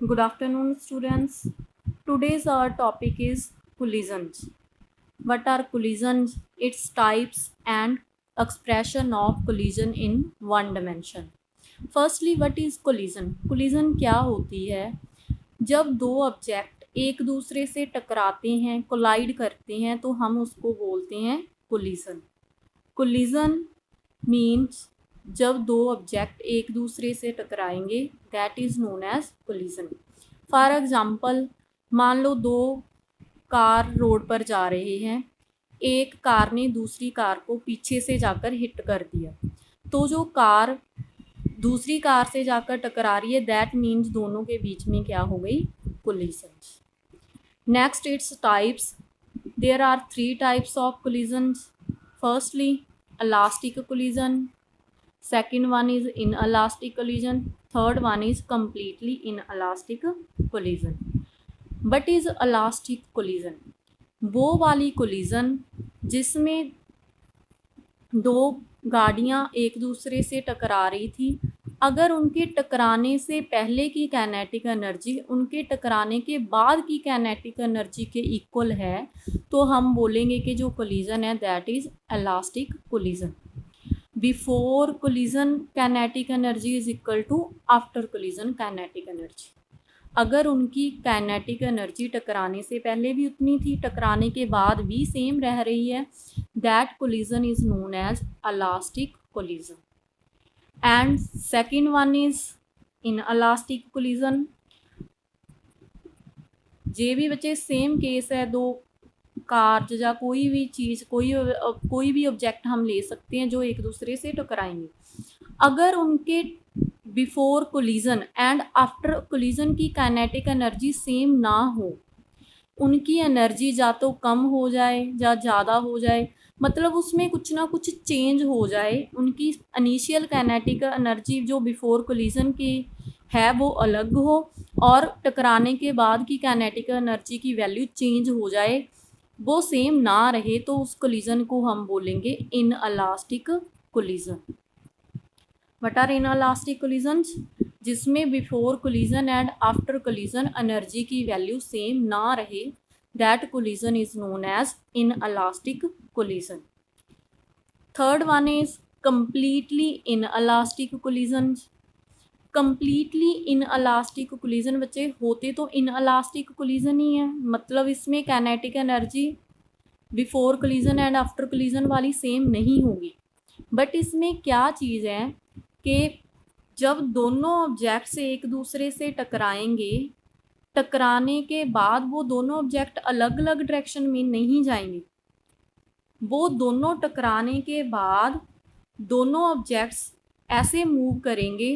Good afternoon, students. Today's our topic is collisions. What are collisions? Its types and expression of collision in one dimension. Firstly, what is collision? Collision क्या होती है? जब दो object एक दूसरे से टकराते हैं, कोलाइड करते हैं, तो हम उसको बोलते हैं collision. Collision मीन्स जब दो ऑब्जेक्ट एक दूसरे से टकराएंगे, that is known as collision. For example, मान लो दो कार रोड पर जा रहे हैं, एक कार ने दूसरी कार को पीछे से जाकर हिट कर दिया, तो जो कार दूसरी कार से जाकर टकरा रही है, दैट मीन्स दोनों के बीच में क्या हो गई? Collision. Next, it's types. There are 3 types of collisions. Firstly, elastic collision. Second one is inelastic collision. Third one is completely inelastic collision. What is elastic collision? वो वाली collision जिसमें दो गाड़ियाँ एक दूसरे से टकरा रही थी, अगर उनके टकराने से पहले की काइनेटिक एनर्जी उनके टकराने के बाद की काइनेटिक एनर्जी के इक्वल है, तो हम बोलेंगे कि जो कोलिजन है that is elastic collision. Before collision kinetic energy is equal to after collision kinetic energy. अगर उनकी काइनेटिक एनर्जी टकराने से पहले भी उतनी थी, टकराने के बाद भी सेम रह रही है, that collision is known as elastic collision. And second one is inelastic collision. जे भी बच्चे सेम केस है, दो कार या कोई भी चीज़, कोई भी ऑब्जेक्ट हम ले सकते हैं जो एक दूसरे से टकराएंगे. अगर उनके before collision and after collision की काइनेटिक एनर्जी सेम ना हो, उनकी एनर्जी या तो कम हो जाए या ज़्यादा हो जाए, मतलब उसमें कुछ ना कुछ चेंज हो जाए, उनकी इनिशियल काइनेटिक एनर्जी जो बिफोर कोलिजन की है वो अलग हो और टकराने के बाद की काइनेटिक एनर्जी की वैल्यू चेंज हो जाए, वो सेम ना रहे, तो उस कोलिजन को हम बोलेंगे inelastic collision. What are inelastic collisions? जिसमें before collision and after collision energy की वैल्यू सेम ना रहे, that collision is known as inelastic collision. Third one is completely inelastic collisions. Completely inelastic collision बच्चे होते तो इनइलास्टिक कोलिजन ही है, मतलब इसमें kinetic energy before collision and after collision वाली सेम नहीं होगी. बट इसमें क्या चीज़ है कि जब दोनों ऑब्जेक्ट्स एक दूसरे से टकराएंगे, टकराने के बाद वो दोनों ऑब्जेक्ट अलग अलग डायरेक्शन में नहीं जाएंगे, वो दोनों टकराने के बाद दोनों ऑब्जेक्ट्स ऐसे मूव करेंगे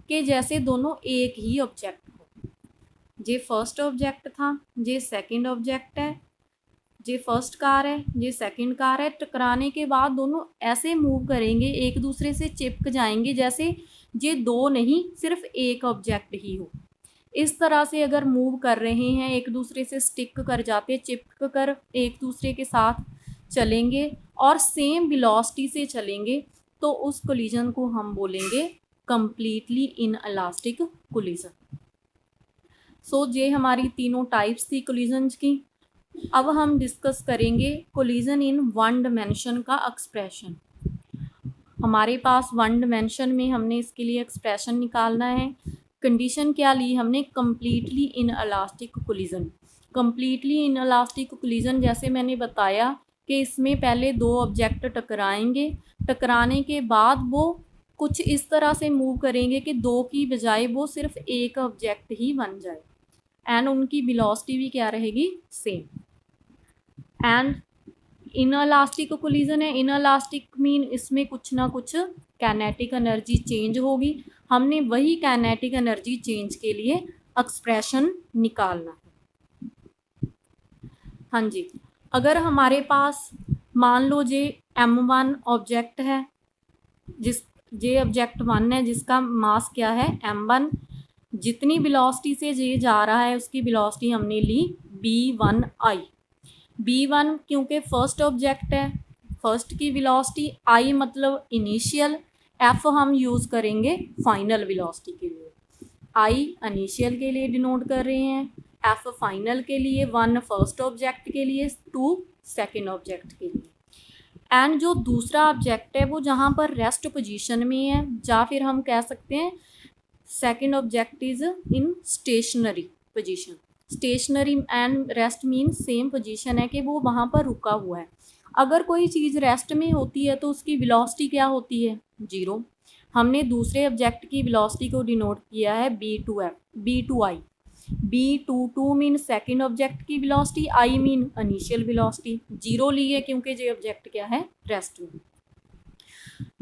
कि जैसे दोनों एक ही ऑब्जेक्ट हो. जे फर्स्ट ऑब्जेक्ट था, जे सेकंड ऑब्जेक्ट है, जे फर्स्ट कार है, जे सेकंड कार है, टकराने के बाद दोनों ऐसे मूव करेंगे, एक दूसरे से चिपक जाएंगे जैसे ये दो नहीं सिर्फ एक ऑब्जेक्ट ही हो. इस तरह से अगर मूव कर रहे हैं, एक दूसरे से स्टिक कर जाते, चिपक कर एक दूसरे के साथ चलेंगे और सेम वेलोसिटी से चलेंगे, तो उस कोलिजन को हम बोलेंगे कंप्लीटली इनइलास्टिक कोलिजन. सो ये हमारी तीनों टाइप्स थी कोलिजन्स की. अब हम डिस्कस करेंगे कोलिजन इन वन डिमेंशन का एक्सप्रेशन. हमारे पास वन डिमेंशन में हमने इसके लिए एक्सप्रेशन निकालना है. कंडीशन क्या ली हमने? Completely inelastic collision. Completely inelastic collision जैसे मैंने बताया कि इसमें पहले दो ऑब्जेक्ट टकराएंगे, टकराने के बाद वो कुछ इस तरह से मूव करेंगे कि दो की बजाय वो सिर्फ एक ऑब्जेक्ट ही बन जाए, एंड उनकी वेलोसिटी भी क्या रहेगी? सेम. एंड इनइलास्टिक कोलिजन है. इनइलास्टिक मीन इसमें कुछ ना कुछ काइनेटिक एनर्जी चेंज होगी. हमने वही काइनेटिक एनर्जी चेंज के लिए एक्सप्रेशन निकालना है. हाँ जी, अगर हमारे पास मान लो जे m1 ऑब्जेक्ट है, जे ऑब्जेक्ट 1 है जिसका मास क्या है? m1. जितनी वेलोसिटी से ये जा रहा है उसकी वेलोसिटी हमने ली v1i. v1 क्योंकि फर्स्ट ऑब्जेक्ट है, फर्स्ट की वेलोसिटी, i मतलब इनिशियल, f हम यूज़ करेंगे फाइनल वेलोसिटी के लिए. आई इनिशियल के लिए डिनोट कर रहे हैं, एफ फाइनल के लिए, 1 फर्स्ट ऑब्जेक्ट के लिए, 2 सेकेंड ऑब्जेक्ट के लिए। एंड जो दूसरा ऑब्जेक्ट है वो जहाँ पर रेस्ट पोजीशन में है, या फिर हम कह सकते हैं second object is in stationary position. Stationary and rest mean same position है कि वो वहाँ पर रुका हुआ है। अगर कोई चीज़ रेस्ट में होती है तो उसकी वेलोसिटी क्या होती है, 0। हमने दूसरे ऑब्जेक्ट की वेलोसिटी को डिनोट किया है b2f, b2i। b22 mean second object की velocity, i mean initial velocity. 0 ली है क्योंकि ये ऑब्जेक्ट क्या है, रेस्ट में।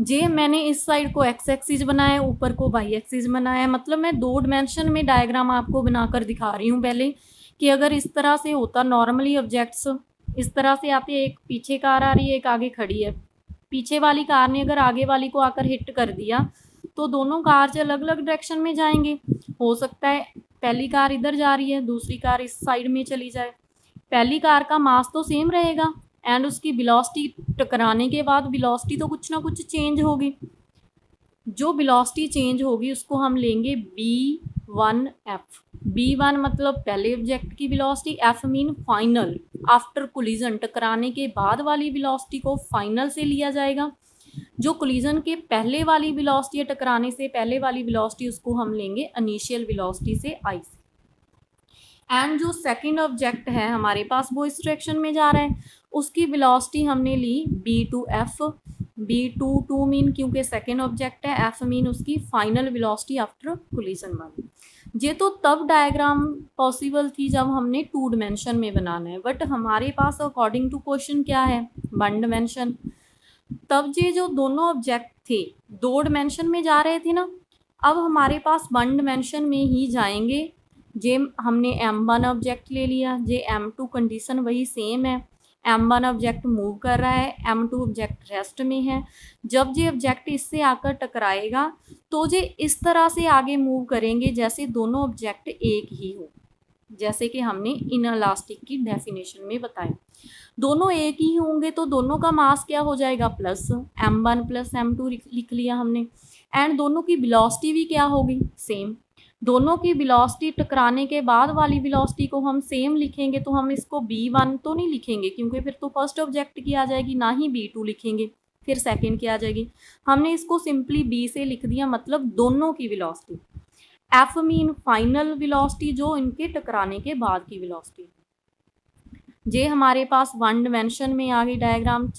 जे मैंने इस साइड को एक्स एक्सिस बनाया है, ऊपर को वाई एक्सिस बनाया है। मतलब मैं 2 डिमेंशन में डायग्राम आपको बनाकर दिखा रही हूँ पहले, कि अगर इस तरह से होता नॉर्मली ऑब्जेक्ट्स इस तरह से आते, एक पीछे कार आ रही है, एक आगे खड़ी है। पीछे वाली कार ने अगर आगे वाली को आकर हिट कर दिया तो दोनों कार से अलग अलग डायरेक्शन में जाएंगे। हो सकता है पहली कार इधर जा रही है, दूसरी कार इस साइड में चली जाए। पहली कार का मास तो सेम रहेगा एंड उसकी वेलोसिटी टकराने के बाद वेलोसिटी तो कुछ ना कुछ चेंज होगी। जो वेलोसिटी चेंज होगी उसको हम लेंगे b1f। b1 मतलब पहले ऑब्जेक्ट की velocity, f mean final, after collision, टकराने के बाद वाली वेलोसिटी को फाइनल से लिया जाएगा। जो कोलिजन के पहले वाली वेलोसिटी है, टकराने से पहले वाली वेलोसिटी, उसको हम लेंगे इनिशियल वेलोसिटी से i से। एंड जो सेकंड ऑब्जेक्ट है हमारे पास वो इस डायरेक्शन में जा रहा है, उसकी वेलोसिटी हमने ली b2f। b22 मीन क्योंकि सेकंड ऑब्जेक्ट है, f मीन उसकी फाइनल वेलोसिटी आफ्टर कोलिजन वाली। ये तो तब डायग्राम पॉसिबल थी जब हमने 2 डिमेंशन में बनाना है, बट हमारे पास अकॉर्डिंग टू क्वेश्चन क्या है, 1 डिमेंशन। तब ये जो दोनों ऑब्जेक्ट थे 2 डिमेंशन में जा रहे थे ना, अब हमारे पास 1 डिमेंशन में ही जाएंगे। जे हमने m1 ऑब्जेक्ट ले लिया, जे m2 कंडीशन वही सेम है। m1 ऑब्जेक्ट मूव कर रहा है, m2 ऑब्जेक्ट रेस्ट में है। जब ये ऑब्जेक्ट इससे आकर टकराएगा तो ये इस तरह से आगे मूव करेंगे जैसे दोनों ऑब्जेक्ट एक ही हो, जैसे कि हमने इनइलास्टिक की डेफिनेशन में बताया। दोनों एक ही होंगे तो दोनों का मास क्या हो जाएगा, प्लस m1 प्लस m2 लिख लिया हमने। एंड दोनों की वेलोसिटी भी क्या होगी, सेम। दोनों की वेलोसिटी टकराने के बाद वाली वेलोसिटी को हम सेम लिखेंगे, तो हम इसको b1 तो नहीं लिखेंगे क्योंकि फिर तो फर्स्ट ऑब्जेक्ट की आ जाएगी, ना ही b2 लिखेंगे, फिर सेकंड की आ जाएगी। हमने इसको सिंपली b से लिख दिया, मतलब दोनों की velocity. f mean final velocity, जो इनके टकराने के बाद की वेलोसिटी। जे हमारे पास 1 डिमेंशन में आ गई डायग्राम,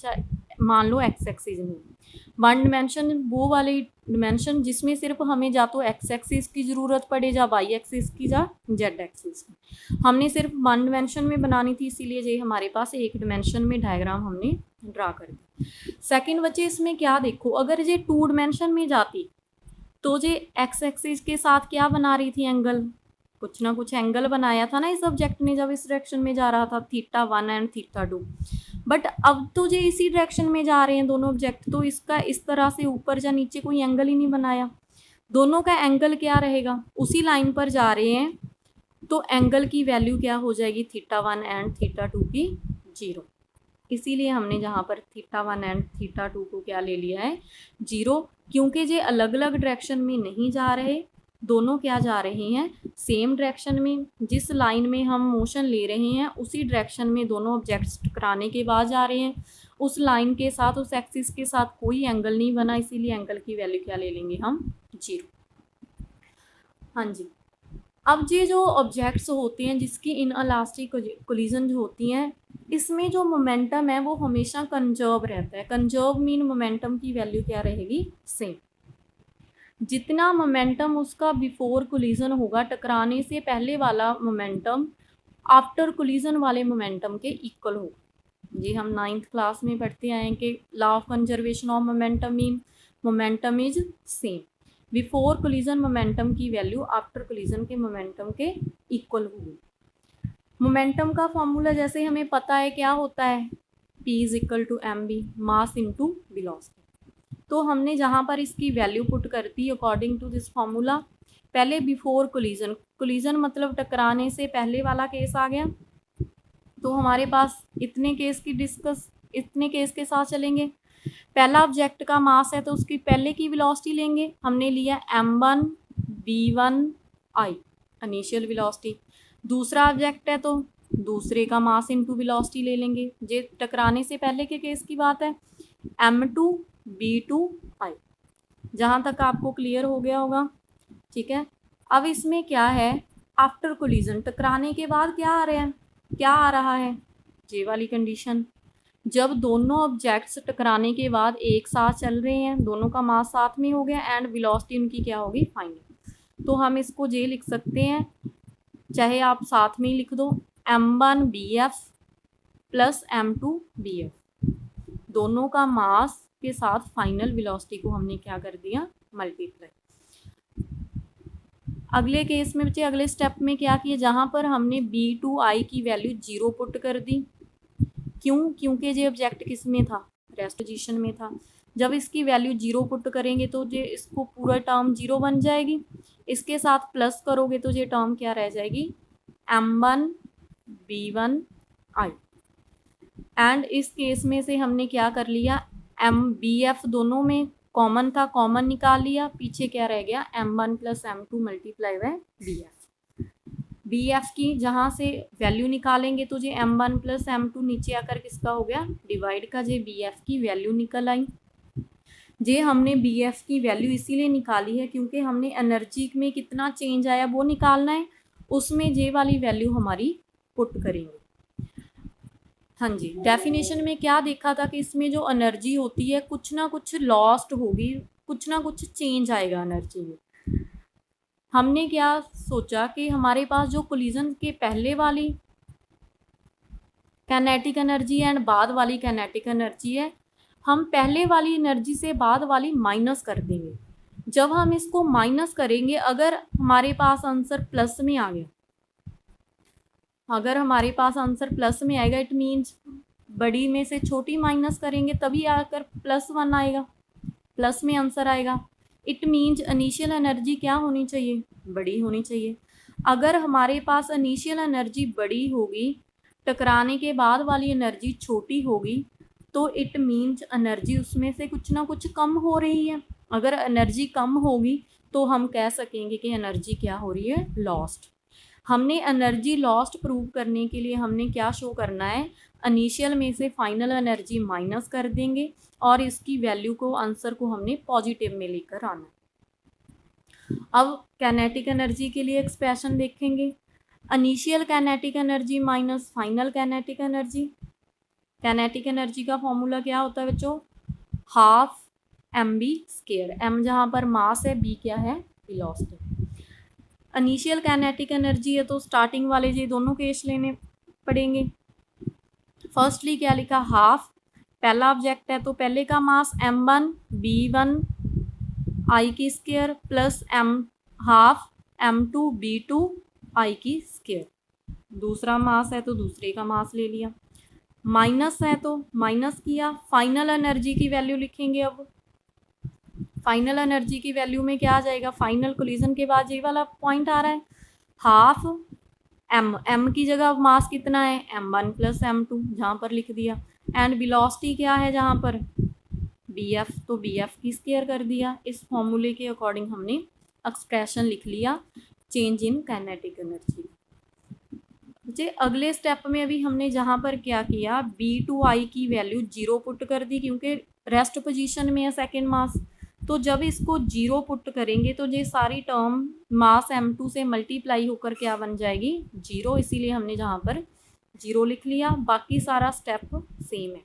मान लो एक्स एक्सिस में। 1 डिमेंशन वो वाली डिमेंशन जिसमें सिर्फ हमें या तो एक्स एक्सिस की ज़रूरत पड़े, या वाई एक्सिस की, या जेड एक्सिस की। हमने सिर्फ 1 डिमेंशन में बनानी थी, इसीलिए ये हमारे पास 1 डिमेंशन में डायग्राम हमने ड्रा कर दी। सेकेंड बच्चे इसमें क्या देखो, अगर ये 2 डिमेंशन में जाती तो ये एक्स एक्सिस के साथ क्या बना रही थी, एंगल, कुछ ना कुछ एंगल बनाया था ना इस ऑब्जेक्ट ने जब इस डायरेक्शन में जा रहा था, θ1 एंड θ2। बट अब तो ये इसी डायरेक्शन में जा रहे हैं दोनों ऑब्जेक्ट, तो इसका इस तरह से ऊपर या नीचे कोई एंगल ही नहीं बनाया। दोनों का एंगल क्या रहेगा, उसी लाइन पर जा रहे हैं, तो एंगल की वैल्यू क्या हो जाएगी, θ1 एंड θ2 की 0। इसीलिए हमने जहाँ पर θ1 एंड θ2 को क्या ले लिया है, 0, क्योंकि ये अलग अलग डायरेक्शन में नहीं जा रहे, दोनों क्या जा रहे हैं, सेम डायरेक्शन में। जिस लाइन में हम मोशन ले रहे हैं उसी डायरेक्शन में दोनों ऑब्जेक्ट्स टकराने के बाद जा रहे हैं। उस लाइन के साथ, उस एक्सिस के साथ कोई एंगल नहीं बना, इसीलिए एंगल की वैल्यू क्या ले लेंगे हम, 0। हाँ जी। अब ये जो ऑब्जेक्ट्स होते हैं जिसकी इनइलास्टिक कोलिजन जो होती हैं, इसमें जो मोमेंटम है वो हमेशा कंजर्व रहता है। कंजर्व मीन मोमेंटम की वैल्यू क्या रहेगी, सेम। जितना मोमेंटम उसका बिफोर कोलिजन होगा, टकराने से पहले वाला मोमेंटम आफ्टर कोलिजन वाले मोमेंटम के इक्वल होगा। जी हम 9th क्लास में पढ़ते आए हैं कि law of conservation of momentum mean momentum is same. Before collision momentum की वैल्यू आफ्टर कोलिजन के मोमेंटम के इक्वल होगी। मोमेंटम का फॉर्मूला जैसे हमें पता है क्या होता है, P is equal to mv, mass into velocity. तो हमने जहाँ पर इसकी वैल्यू पुट कर दी अकॉर्डिंग टू दिस फॉर्मूला, पहले बिफोर कोलिजन, कोलिजन मतलब टकराने से पहले वाला केस आ गया, तो हमारे पास इतने केस के साथ चलेंगे। पहला ऑब्जेक्ट का मास है तो उसकी पहले की वेलोसिटी लेंगे, हमने लिया m1 v1 I initial velocity. दूसरा ऑब्जेक्ट है तो दूसरे का मास इनटू वेलोसिटी ले लेंगे। ये टकराने से पहले के केस की बात है, m2 b2 आई। जहाँ तक आपको क्लियर हो गया होगा, ठीक है। अब इसमें क्या है, आफ्टर कोलिजन टकराने के बाद क्या आ रहा है, क्या आ रहा है, ये वाली कंडीशन। जब दोनों ऑब्जेक्ट्स टकराने के बाद एक साथ चल रहे हैं, दोनों का मास साथ में हो गया एंड वेलोसिटी उनकी क्या होगी, फाइनल। तो हम इसको जे लिख सकते हैं, चाहे आप साथ में ही लिख दो, m1 bf plus m2 bf, दोनों का मास के साथ फाइनल वेलोसिटी को हमने क्या कर दिया, मल्टीप्लाई। अगले केस में बच्चे, अगले स्टेप में क्या किया, जहाँ पर हमने b2i की वैल्यू 0 पुट कर दी। क्यों, क्योंकि ये ऑब्जेक्ट किस में था, रेस्ट पोजीशन में था। जब इसकी वैल्यू 0 पुट करेंगे तो ये इसको पूरा टर्म 0 बन जाएगी, इसके साथ प्लस करोगे तो ये टर्म क्या रह जाएगी, m1 b1 i। एंड इस केस में से हमने क्या कर लिया, m bf दोनों में कॉमन था, कॉमन निकाल लिया, पीछे क्या रह गया, m1 plus m2 multiply by bf की जहाँ से वैल्यू निकालेंगे तो ये m1 प्लस m2 नीचे आकर किसका हो गया, डिवाइड का, ये bf की वैल्यू निकल आई। जे हमने bf की वैल्यू इसीलिए निकाली है क्योंकि हमने एनर्जी में कितना चेंज आया वो निकालना है, उसमें जे वाली वैल्यू हमारी पुट करेंगे। हाँ जी, डेफिनेशन में क्या देखा था कि इसमें जो एनर्जी होती है कुछ ना कुछ लॉस्ट होगी, कुछ ना कुछ चेंज आएगा एनर्जी में। हमने क्या सोचा कि हमारे पास जो कोलिजन के पहले वाली काइनेटिक एनर्जी एंड बाद वाली काइनेटिक एनर्जी है, हम पहले वाली एनर्जी से बाद वाली माइनस कर देंगे। जब हम इसको माइनस करेंगे, अगर हमारे पास आंसर प्लस में आ गया, अगर हमारे पास आंसर प्लस में आएगा, इट मीन्स बड़ी में से छोटी माइनस करेंगे तभी आकर +1 आएगा, प्लस में आंसर आएगा। इट मीन्स इनिशियल एनर्जी क्या होनी चाहिए, बड़ी होनी चाहिए। अगर हमारे पास इनिशियल एनर्जी बड़ी होगी, टकराने के बाद वाली एनर्जी छोटी होगी, तो इट मीन्स एनर्जी उसमें से कुछ ना कुछ कम हो रही है। अगर एनर्जी कम होगी तो हम कह सकेंगे कि एनर्जी क्या हो रही है, लॉस्ट। हमने एनर्जी लॉस्ट प्रूव करने के लिए हमने क्या शो करना है, इनिशियल में से फाइनल एनर्जी माइनस कर देंगे और इसकी वैल्यू को, आंसर को हमने पॉजिटिव में लेकर आना है। अब काइनेटिक एनर्जी के लिए एक्सप्रेशन देखेंगे, initial kinetic energy minus final kinetic energy. Kinetic energy का फॉर्मूला क्या होता है बच्चों, हाफ mv², m जहाँ पर मास है, b क्या है, वेलोसिटी। इनिशियल काइनेटिक एनर्जी है तो स्टार्टिंग वाले ये दोनों केस लेने पड़ेंगे। फर्स्टली क्या लिखा, हाफ, पहला ऑब्जेक्ट है तो पहले का मास m1 b1 i की square plus half m2 b2 i की स्क्वायर। दूसरा मास है तो दूसरे का मास ले लिया, माइनस है तो माइनस किया। फाइनल एनर्जी की वैल्यू लिखेंगे। अब फाइनल एनर्जी की वैल्यू में क्या आ जाएगा, फाइनल कोलिजन के बाद ये वाला पॉइंट आ रहा है, हाफ m की जगह मास कितना है, m1 प्लस m2 जहाँ पर लिख दिया, एंड वेलोसिटी क्या है जहाँ पर, bf, तो bf की स्क्वायर कर दिया। इस फॉर्मूले के अकॉर्डिंग हमने एक्सप्रेशन लिख लिया चेंज इन काइनेटिक एनर्जी। अगले स्टेप में अभी हमने जहाँ पर क्या किया, b2i की वैल्यू 0 पुट कर दी क्योंकि रेस्ट पोजीशन में है सेकेंड मास। तो जब इसको 0 पुट करेंगे तो ये सारी टर्म मास m2 से मल्टीप्लाई होकर क्या बन जाएगी, 0, इसीलिए हमने जहाँ पर 0 लिख लिया। बाकी सारा स्टेप सेम है।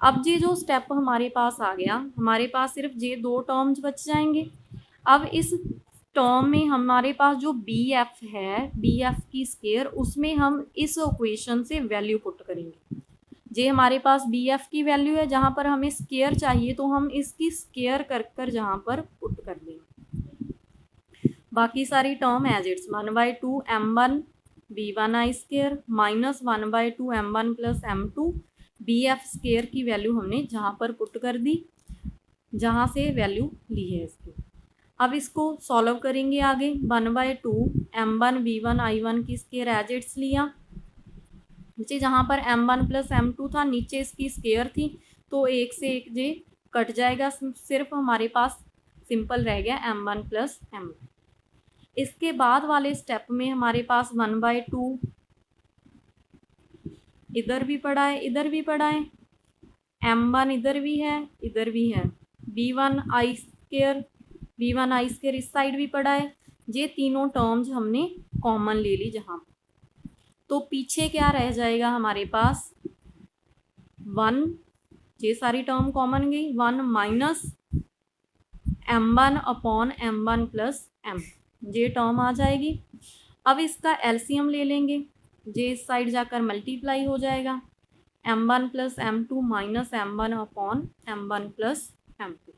अब ये जो स्टेप हमारे पास आ गया, हमारे पास सिर्फ ये 2 टर्म्स बच जाएंगे। अब इस टर्म में हमारे पास जो bf है, bf की स्क्वायर, उसमें हम इस इक्वेशन से वैल्यू पुट करेंगे। जे हमारे पास bf की वैल्यू है, जहाँ पर हमें स्क्वायर चाहिए तो हम इसकी स्क्वायर कर कर जहाँ पर पुट कर देंगे। बाकी सारी term as it's 1/2 m1 b1 i square minus 1/2 m1 plus m2 bf square की वैल्यू हमने जहाँ पर पुट कर दी, जहाँ से वैल्यू ली है इसकी। अब इसको सॉल्व करेंगे आगे, 1/2 m1 b1 i1 की स्क्वायर एज इट्स लिया, नीचे जहाँ पर m1 प्लस m2 था, नीचे इसकी स्क्वायर थी तो एक से एक जे कट जाएगा, सिर्फ हमारे पास सिंपल रह गया m1 प्लस m2। इसके बाद वाले स्टेप में हमारे पास 1/2 इधर भी पड़ा है, इधर भी पड़ा है, m1 इधर भी है, इधर भी है, b1 इस साइड भी पड़ा है। ये तीनों टर्म्स हमने कॉमन ले ली जहाँ, तो पीछे क्या रह जाएगा हमारे पास 1, ये सारी टर्म कॉमन गई, 1 minus m1 upon m1 plus m, ये टर्म आ जाएगी। अब इसका एलसीएम ले लेंगे, ये इस साइड जाकर मल्टीप्लाई हो जाएगा, m1 plus m2 minus m1 upon m1 plus m2।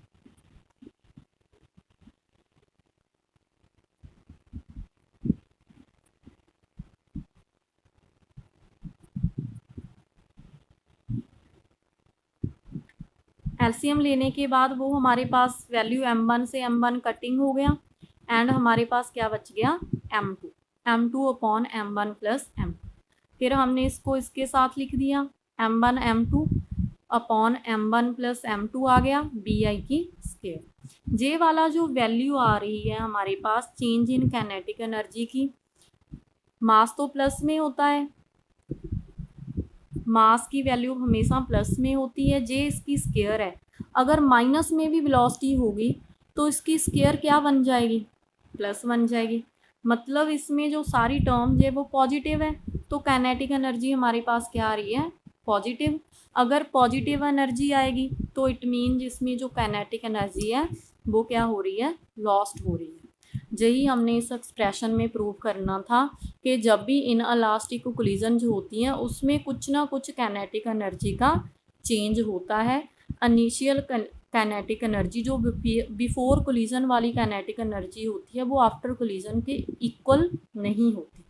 LCM लेने के बाद वो हमारे पास वैल्यू m1 से m1 कटिंग हो गया एंड हमारे पास क्या बच गया m2 upon m1 plus m2। फिर हमने इसको इसके साथ लिख दिया, m1 m2 upon m1 plus m2 आ गया bi की स्क्वायर। जे वाला जो वैल्यू आ रही है हमारे पास चेंज इन काइनेटिक एनर्जी की, मास तो प्लस में होता है, मास की वैल्यू हमेशा प्लस में होती है, जे इसकी स्क्वायर है। अगर माइनस में भी वेलोसिटी होगी तो इसकी स्क्वायर क्या बन जाएगी, प्लस बन जाएगी। मतलब इसमें जो सारी टर्म्स है वो पॉजिटिव है, तो काइनेटिक एनर्जी हमारे पास क्या आ रही है, पॉजिटिव। अगर पॉजिटिव एनर्जी आएगी तो इट मीन इसमें जो काइनेटिक एनर्जी है वो क्या हो रही है, लॉस्ट हो रही है। यही हमने इस एक्सप्रेशन में प्रूव करना था कि जब भी इन इलास्टिक कोलिजन जो होती हैं उसमें कुछ ना कुछ काइनेटिक एनर्जी का चेंज होता है। इनिशियल काइनेटिक एनर्जी जो बिफोर कोलिजन वाली काइनेटिक एनर्जी होती है वो आफ्टर कोलिजन के इक्वल नहीं होती।